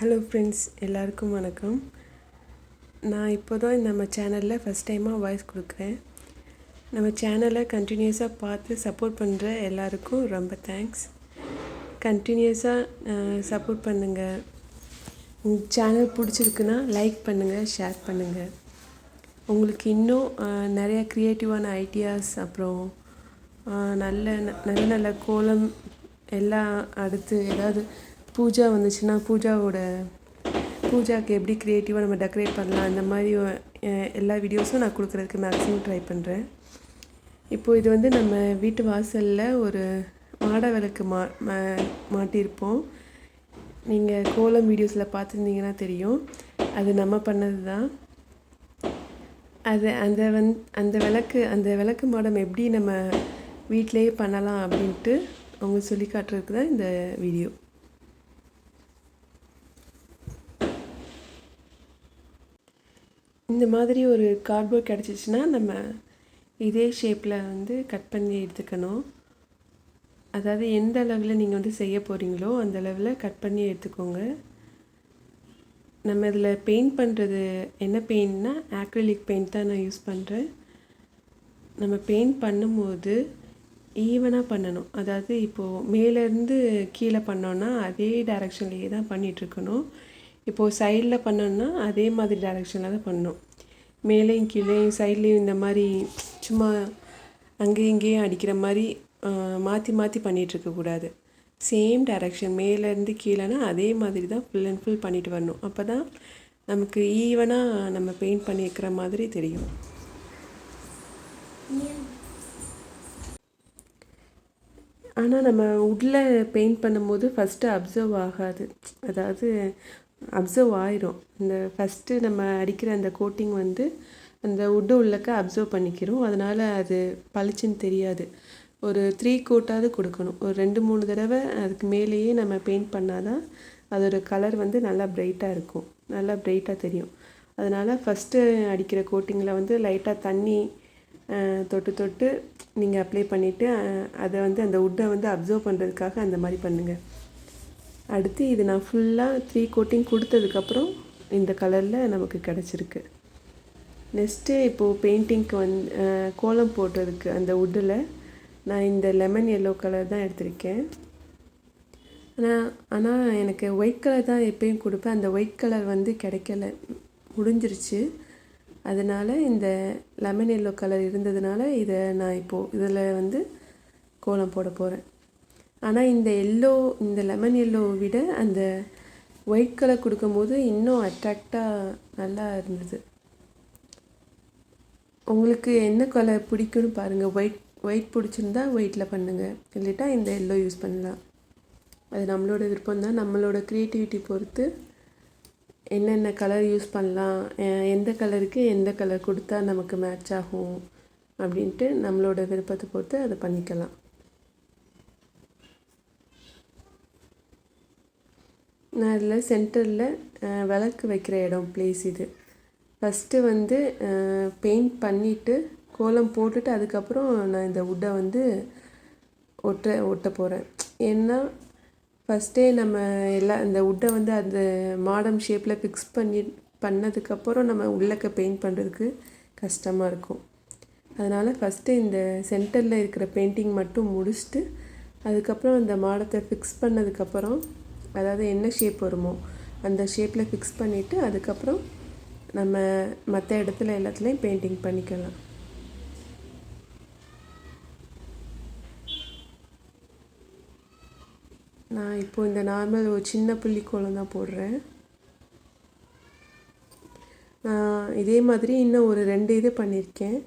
Hello friends, எல்லாருக்கும் வணக்கம். நான் இப்போ தான் நம்ம சேனலில் ஃபஸ்ட் டைமாக வாய்ஸ் கொடுக்குறேன். நம்ம சேனலை கண்டினியூஸாக பார்த்து சப்போர்ட் பண்ணுற எல்லாருக்கும் ரொம்ப தேங்க்ஸ். கண்டினியூஸாக சப்போர்ட் பண்ணுங்கள். உங்கள் சேனல் பிடிச்சிருக்குன்னா லைக் பண்ணுங்கள், ஷேர் பண்ணுங்கள். உங்களுக்கு இன்னும் நிறையா க்ரியேட்டிவான ஐடியாஸ், அப்புறம் நல்ல நல்ல நல்ல கோலம் எல்லாம், அடுத்து ஏதாவது பூஜா வந்துச்சுன்னா பூஜாவுக்கு எப்படி க்ரியேட்டிவாக நம்ம டெக்கரேட் பண்ணலாம், அந்த மாதிரி எல்லா வீடியோஸும் நான் கொடுக்குறதுக்கு மேக்ஸிமம் ட்ரை பண்ணுறேன். இப்போது இது வந்து நம்ம வீட்டு வாசலில் ஒரு மாட விளக்கு மாட்டியிருப்போம். நீங்கள் கோலம் வீடியோஸில் பார்த்துருந்தீங்கன்னா தெரியும், அது நம்ம பண்ணது தான். அது அந்த விளக்கு மாடம் எப்படி நம்ம வீட்டிலையே பண்ணலாம் அப்படின்ட்டு அவங்க சொல்லி காட்டுறதுக்கு தான் இந்த வீடியோ. இந்த மாதிரி ஒரு கார்ட்போர்ட் கிடச்சிச்சின்னா நம்ம இதே ஷேப்பில் வந்து கட் பண்ணி எடுத்துக்கணும். அதாவது எந்த அளவில் நீங்கள் வந்து செய்ய போகிறீங்களோ அந்த அளவில் கட் பண்ணி எடுத்துக்கோங்க. நம்ம இதில் பெயிண்ட் பண்ணுறது என்ன பெயிண்ட்னா, ஆக்ரிலிக் பெயிண்ட் தான் நான் யூஸ் பண்ணுறேன். நம்ம பெயிண்ட் பண்ணும்போது ஈவனாக பண்ணணும். அதாவது இப்போது மேலேருந்து கீழே பண்ணோன்னா அதே டைரெக்ஷன்லேயே தான் பண்ணிகிட்ருக்கணும். இப்போது சைடில் பண்ணோன்னா அதே மாதிரி டைரெக்ஷனில் தான் பண்ணணும். மேலேயும் கீழேயும் சைட்லேயும் இந்த மாதிரி சும்மா அங்கேயும் இங்கேயும் அடிக்கிற மாதிரி மாற்றி மாற்றி பண்ணிகிட்ருக்கக்கூடாது. சேம் டைரெக்ஷன், மேலேருந்து கீழேனா அதே மாதிரி தான் ஃபுல் அண்ட் ஃபுல் பண்ணிட்டு வரணும். அப்போ தான் நமக்கு ஈவனாக நம்ம பெயிண்ட் பண்ணியிருக்கிற மாதிரி தெரியும். ஆனால் நம்ம உட்டில் பெயிண்ட் பண்ணும்போது ஃபஸ்ட்டு அப்சர்வ் ஆகாது. அதாவது அப்சர்வ் ஆயிரும். இந்த ஃபஸ்ட்டு நம்ம அடிக்கிற அந்த கோட்டிங் வந்து அந்த உட்டு உள்ளக்க அப்சர்வ் பண்ணிக்கிறோம். அதனால் அது பளிச்சுன்னு தெரியாது. ஒரு 3 கோட்டாவது கொடுக்கணும். ஒரு 2-3 தடவை அதுக்கு மேலேயே நம்ம பெயிண்ட் பண்ணால் தான் அதோடய கலர் வந்து நல்லா பிரைட்டாக இருக்கும், நல்லா பிரைட்டாக தெரியும். அதனால் ஃபஸ்ட்டு அடிக்கிற கோட்டிங்கில் வந்து லைட்டாக தண்ணி தொட்டு நீங்கள் அப்ளை பண்ணிவிட்டு அதை வந்து அந்த உட்டை வந்து அப்சர்வ் பண்ணுறதுக்காக அந்த மாதிரி பண்ணுங்கள். அடுத்து இது நான் ஃபுல்லாக 3 கோட்டிங் கொடுத்ததுக்கப்புறம் இந்த கலரில் நமக்கு கிடச்சிருக்கு. நெக்ஸ்ட்டு இப்போது பெயிண்டிங்க்கு கோலம் போடுறதுக்கு அந்த உட்டில் நான் இந்த லெமன் எல்லோ கலர் தான் எடுத்திருக்கேன். ஆனால் எனக்கு ஒயிட் கலர் தான் எப்பயும் கொடுப்பேன். அந்த ஒயிட் கலர் வந்து கிடைக்கல, முடிஞ்சிருச்சு. அதனால் இந்த லெமன் எல்லோ கலர் இருந்ததுனால இதை நான் இப்போது இதில் வந்து கோலம் போட போகிறேன். ஆனால் இந்த லெமன் எல்லோவை விட அந்த ஒயிட் கலர் கொடுக்கும்போது இன்னும் அட்ராக்டாக நல்லா இருந்தது. உங்களுக்கு என்ன கலர் பிடிக்குன்னு பாருங்கள். ஒயிட் பிடிச்சிருந்தா ஒயிட்டில் பண்ணுங்கள், இல்லைட்டா இந்த எல்லோ யூஸ் பண்ணலாம். அது நம்மளோட விருப்பம் தான். நம்மளோட க்ரியேட்டிவிட்டி பொறுத்து என்னென்ன கலர் யூஸ் பண்ணலாம், எந்த கலருக்கு எந்த கலர் கொடுத்தா நமக்கு மேட்ச் ஆகும் அப்படின்ட்டு நம்மளோட விருப்பத்தை பொறுத்து அதை பண்ணிக்கலாம். நான் இதில் சென்டரில் விளக்கு வைக்கிற இடம் பிளேஸ் இது. ஃபஸ்ட்டு வந்து பெயிண்ட் பண்ணிவிட்டு கோலம் போட்டுட்டு அதுக்கப்புறம் நான் இந்த உட்டை வந்து ஒட்ட போகிறேன். ஏன்னா ஃபஸ்ட்டே நம்ம இந்த உட்டை வந்து அந்த மாடம் ஷேப்பில் ஃபிக்ஸ் பண்ணதுக்கப்புறம் நம்ம உள்ளக்க பெயிண்ட் பண்ணுறதுக்கு கஷ்டமாக இருக்கும். அதனால் ஃபஸ்ட்டு இந்த சென்டரில் இருக்கிற பெயிண்டிங் மட்டும் முடிச்சுட்டு அதுக்கப்புறம் அந்த மாடத்தை ஃபிக்ஸ் பண்ணதுக்கப்புறம், அதாவது என்ன ஷேப் வருமோ அந்த ஷேப்பில் ஃபிக்ஸ் பண்ணிவிட்டு அதுக்கப்புறம் நம்ம மற்ற இடத்துல எல்லாத்துலேயும் பெயிண்டிங் பண்ணிக்கலாம். நான் இப்போது இந்த நார்மல் ஒரு சின்ன புள்ளி கோலம் தான் போடுறேன். இதே மாதிரி இன்னும் ஒரு 2 இது பண்ணியிருக்கேன்.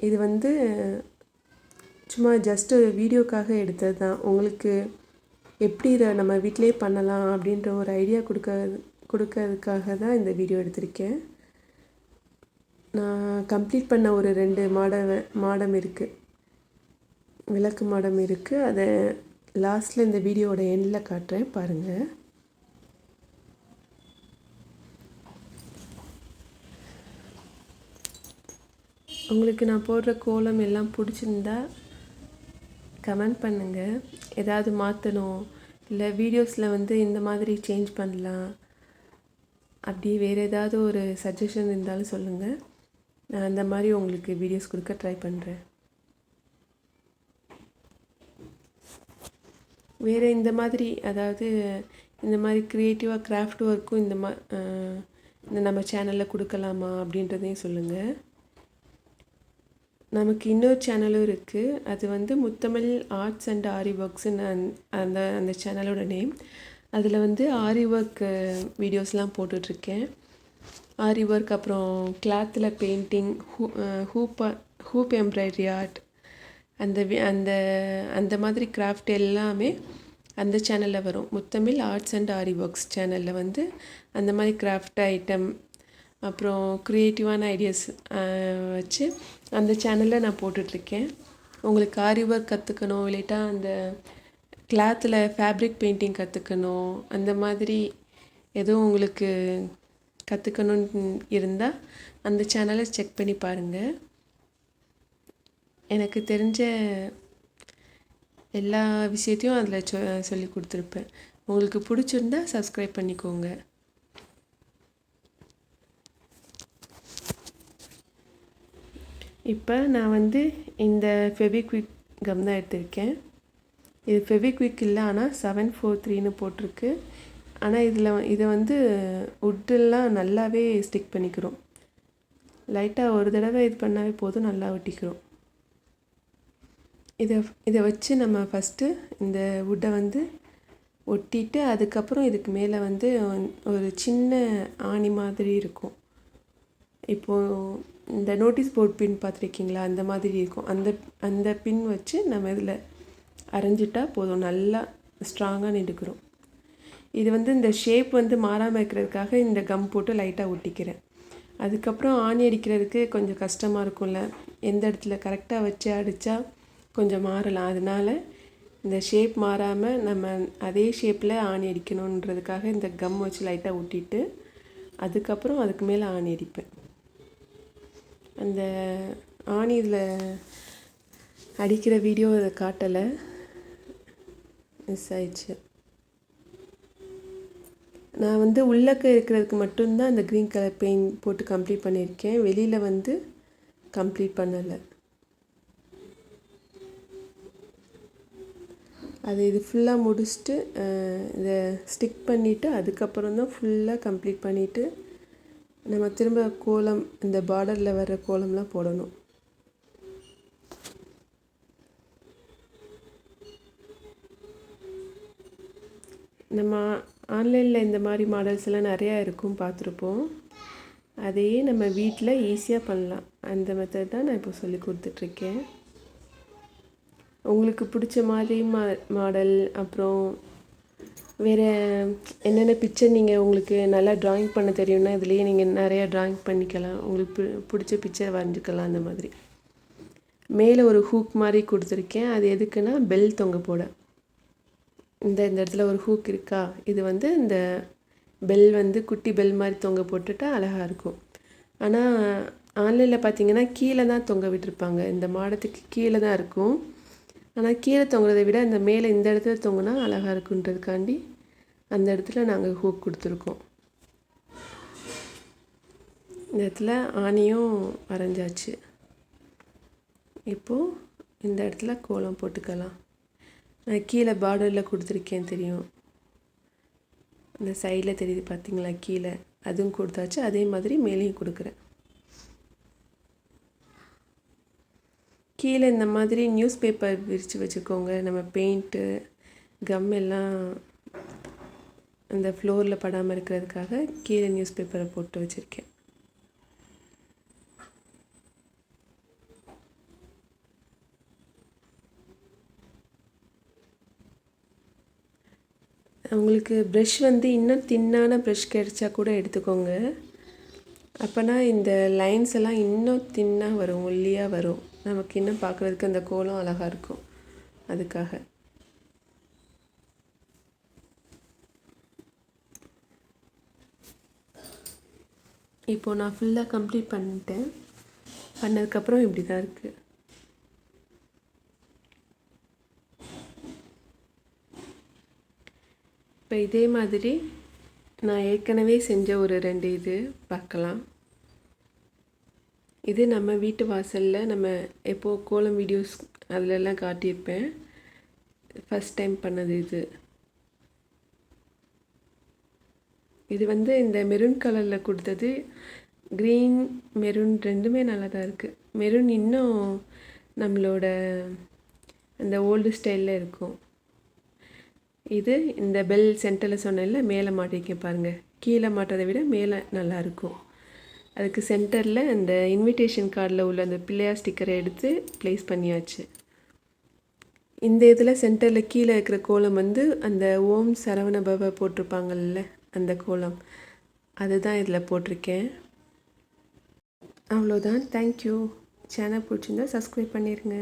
இது வந்து சும்மா ஜஸ்ட்டு வீடியோக்காக எடுத்தது தான். உங்களுக்கு எப்படி இதை நம்ம வீட்டிலே பண்ணலாம் அப்படின்ற ஒரு ஐடியா கொடுக்கறதுக்காக தான் இந்த வீடியோ எடுத்திருக்கேன். நான் கம்ப்ளீட் பண்ண ஒரு 2 மாடம் இருக்குது, விளக்கு மாடம் இருக்குது. அதை லாஸ்ட்டில் இந்த வீடியோவோட எண்டில் காட்டுறேன், பாருங்கள். உங்களுக்கு நான் போடுற கோலம் எல்லாம் பிடிச்சிருந்தா கமெண்ட் பண்ணுங்கள். ஏதாவது மாற்றணும், இல்லை வீடியோஸில் வந்து இந்த மாதிரி சேஞ்ச் பண்ணலாம், அப்படி வேறு ஏதாவது ஒரு சஜஷன் இருந்தாலும் சொல்லுங்கள். நான் அந்த மாதிரி உங்களுக்கு வீடியோஸ் கொடுக்க ட்ரை பண்ணுறேன். வேறு இந்த மாதிரி அதாவது இந்த மாதிரி க்ரியேட்டிவாக கிராஃப்ட் ஒர்க்கும் இந்த நம்ம சேனலில் கொடுக்கலாமா அப்படின்றதையும் சொல்லுங்கள். நமக்கு இன்னொரு சேனலும் இருக்குது. அது வந்து முத்தமிழ் ஆர்ட்ஸ் அண்ட் ஆரி ஒர்க்ஸுன்னு அந்த சேனலோட நேம். அதில் வந்து ஆரி ஒர்க் வீடியோஸ்லாம் போட்டுட்ருக்கேன். ஆரி ஒர்க், அப்புறம் கிளாத்தில் பெயிண்டிங், ஹூப் எம்ப்ராய்டரி ஆர்ட், அந்த அந்த அந்த மாதிரி கிராஃப்ட் எல்லாமே அந்த சேனலில் வரும். முத்தமிழ் ஆர்ட்ஸ் அண்ட் ஆரி ஒர்க்ஸ் சேனலில் வந்து அந்த மாதிரி கிராஃப்ட் ஐட்டம், அப்புறம் க்ரியேட்டிவான ஐடியாஸ் வச்சு அந்த சேனலில் நான் போட்டுட்ருக்கேன். உங்களுக்கு ஆரி ஒர்க் கற்றுக்கணும், இல்லாட்டா அந்த கிளாத்தில் ஃபேப்ரிக் பெயிண்டிங் கற்றுக்கணும், அந்த மாதிரி எதுவும் உங்களுக்கு கற்றுக்கணுன்னு இருந்தால் அந்த சேனலை செக் பண்ணி பாருங்கள். எனக்கு தெரிஞ்ச எல்லா விஷயத்தையும் அதில் சொல்லி கொடுத்துருப்பேன். உங்களுக்கு பிடிச்சிருந்தா சப்ஸ்கிரைப் பண்ணிக்கோங்க. இப்போ நான் வந்து இந்த ஃபெவிக்விக் கம் தான் எடுத்திருக்கேன். இது ஃபெவிக்விக் இல்லை, ஆனால் 743ன்னு போட்டிருக்கு. ஆனால் இதை வந்து உட்டெல்லாம் நல்லாவே ஸ்டிக் பண்ணிக்கிறோம். லைட்டாக ஒரு தடவை இது பண்ணாவே போதும், நல்லா ஒட்டிக்கிறோம். இதை வச்சு நம்ம ஃபஸ்ட்டு இந்த உட்டை வந்து ஒட்டிட்டு, அதுக்கப்புறம் இதுக்கு மேலே வந்து ஒரு சின்ன ஆணி மாதிரி இருக்கும். இப்போது இந்த நோட்டீஸ் போர்ட் பின் பார்த்துருக்கீங்களா, அந்த மாதிரி இருக்கும். அந்த பின் வச்சு நம்ம இதில் அரைஞ்சிட்டா போதும், நல்லா ஸ்ட்ராங்காக நின்றுக்கிறோம். இது வந்து இந்த ஷேப் வந்து மாறாமல் இருக்கிறதுக்காக இந்த கம் போட்டு லைட்டாக ஒட்டிக்கிறேன். அதுக்கப்புறம் ஆணி அடிக்கிறதுக்கு கொஞ்சம் கஷ்டமாக இருக்கும்ல, எந்த இடத்துல கரெக்டாக வச்சு அடித்தா கொஞ்சம் மாறலாம். அதனால் இந்த ஷேப் மாறாமல் நம்ம அதே ஷேப்பில் ஆணி அடிக்கணுன்றதுக்காக இந்த கம் வச்சு லைட்டாக ஒட்டிட்டு அதுக்கப்புறம் அதுக்கு மேலே ஆணி அடிப்பேன். அந்த ஆணி இதில் அடிக்கிற வீடியோ அதை காட்டலை, மிஸ் ஆயிடுச்சு. நான் வந்து உள்ளக்க இருக்கிறதுக்கு மட்டும்தான் அந்த க்ரீன் கலர் பெயிண்ட் போட்டு கம்ப்ளீட் பண்ணியிருக்கேன். வெளியில் வந்து கம்ப்ளீட் பண்ணலை. அது இது ஃபுல்லாக முடிச்சுட்டு இதை ஸ்டிக் பண்ணிவிட்டு அதுக்கப்புறம் தான் ஃபுல்லாக கம்ப்ளீட் பண்ணிவிட்டு நம்ம திரும்ப கோலம், இந்த பார்டரில் வர்ற கோலம்லாம் போடணும். நம்ம ஆன்லைனில் இந்த மாதிரி மாடல்ஸ் எல்லாம் நிறையா இருக்கும், பார்த்துருப்போம். அதையே நம்ம வீட்டில் ஈஸியாக பண்ணலாம். அந்த மெத்தட் தான் நான் இப்போ சொல்லி கொடுத்துட்ருக்கேன். உங்களுக்கு பிடிச்ச மாதிரி மாடல், அப்புறம் வேறு என்னென்ன பிக்சர் உங்களுக்கு நல்லா ட்ராயிங் பண்ண தெரியும்னா இதுலேயே நீங்கள் நிறையா ட்ராயிங் பண்ணிக்கலாம். உங்களுக்கு பிடிச்ச பிக்சர் வரைஞ்சிக்கலாம். அந்த மாதிரி மேலே ஒரு ஹூக் மாதிரி கொடுத்துருக்கேன். அது எதுக்குன்னா பெல் தொங்க போட. இந்த இடத்துல ஒரு ஹூக் இருக்கா, இது வந்து இந்த பெல் வந்து குட்டி பெல் மாதிரி தொங்க போட்டுட்டா அழகாக இருக்கும். ஆனால் ஆன்லைனில் பார்த்தீங்கன்னா கீழே தான் தொங்க விட்டுருப்பாங்க. இந்த மாடத்துக்கு கீழே தான் இருக்கும். ஆனால் கீழே தொங்குறதை விட இந்த மேலே இந்த இடத்துல தொங்குனா அழகாக இருக்குன்றதுக்காண்டி அந்த இடத்துல நாங்கள் ஹூக் கொடுத்துருக்கோம். இந்த இடத்துல ஆணியும் வரைஞ்சாச்சு. இப்போது இந்த இடத்துல கோலம் போட்டுக்கலாம். நான் கீழே பார்டரில் கொடுத்துருக்கேன், தெரியும், இந்த சைடில் தெரியுது பார்த்தீங்களா, கீழே அதுவும் கொடுத்தாச்சு. அதே மாதிரி மேலேயும் கொடுக்குறேன். கீழே இந்த மாதிரி நியூஸ் பேப்பர் விரித்து வச்சுக்கோங்க. நம்ம பெயிண்ட்டு கம் எல்லாம் அந்த ஃப்ளோரில் படாமல் இருக்கிறதுக்காக கீழே நியூஸ் பேப்பரை போட்டு வச்சுருக்கேன். உங்களுக்கு ப்ரஷ் வந்து இன்னும் தின்னான ப்ரஷ் கிடைச்சா கூட எடுத்துக்கோங்க. அப்போனா இந்த லைன்ஸ் எல்லாம் இன்னும் தின்னாக வரும், ஒல்லியாக வரும். நமக்கு இன்னும் பார்க்குறதுக்கு அந்த கோலம் அழகாக இருக்கும். அதுக்காக இப்போது நான் ஃபுல்லாக கம்ப்ளீட் பண்ணிட்டேன். பண்ணதுக்கப்புறம் இப்படி தான் இருக்குது. இப்போ இதே மாதிரி நான் ஏற்கனவே செஞ்ச ஒரு 2 இது பார்க்கலாம். இது நம்ம வீட்டு வாசலில் நம்ம எப்போது கோலம் வீடியோஸ் அதிலெல்லாம் காட்டியிருப்பேன். ஃபஸ்ட் டைம் பண்ணது இது. இது வந்து இந்த மெரூன் கலரில் கொடுத்தது. க்ரீன் மெரூன் ரெண்டுமே நல்லா தான் இருக்குது. மெரூன் இன்னும் நம்மளோட அந்த ஓல்டு ஸ்டைலில் இருக்கும். இது இந்த பெல் சென்டரில் சொன்னேன்ல, மேலே மாட்டிருக்கேன் பாருங்கள். கீழே மாட்டுறதை விட மேலே நல்லாயிருக்கும். அதுக்கு சென்டரில் அந்த இன்விடேஷன் கார்டில் உள்ள அந்த பிள்ளையார் ஸ்டிக்கரை எடுத்து ப்ளேஸ் பண்ணியாச்சு. இந்த இதில் சென்டரில் கீழே இருக்கிற கோலம் வந்து அந்த ஓம் சரவண பவ போட்டிருப்பாங்கல்ல, அந்த கோலம் அதுதான் இதில் போட்டிருக்கேன். அவ்வளோதான். தேங்க்யூ. சேனல் பிடிச்சிருந்தா சப்ஸ்கிரைப் பண்ணிடுங்க.